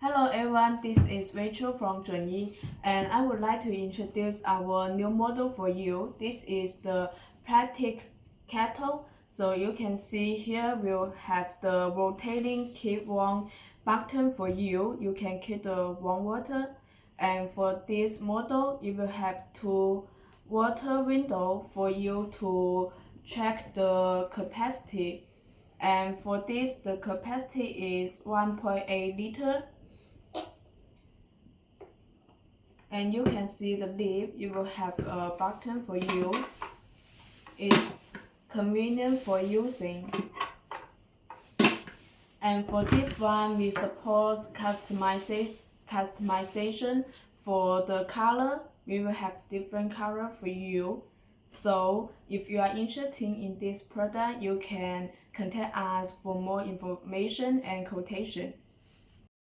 Hello everyone, this is Rachel from ZY, and I would like to introduce our new model for you. This is the plastic kettle. So you can see here we'll have the rotating keep warm button for you. You can keep the warm water. And for this model, you will have two water window for you to check the capacity. And for this, the capacity is 1.8 liter. And you can see the lid. You will have a button for you. It's convenient for using. And for this one, we support customization for the color. We will have different color for you. So if you are interested in this product, you can contact us for more information and quotation.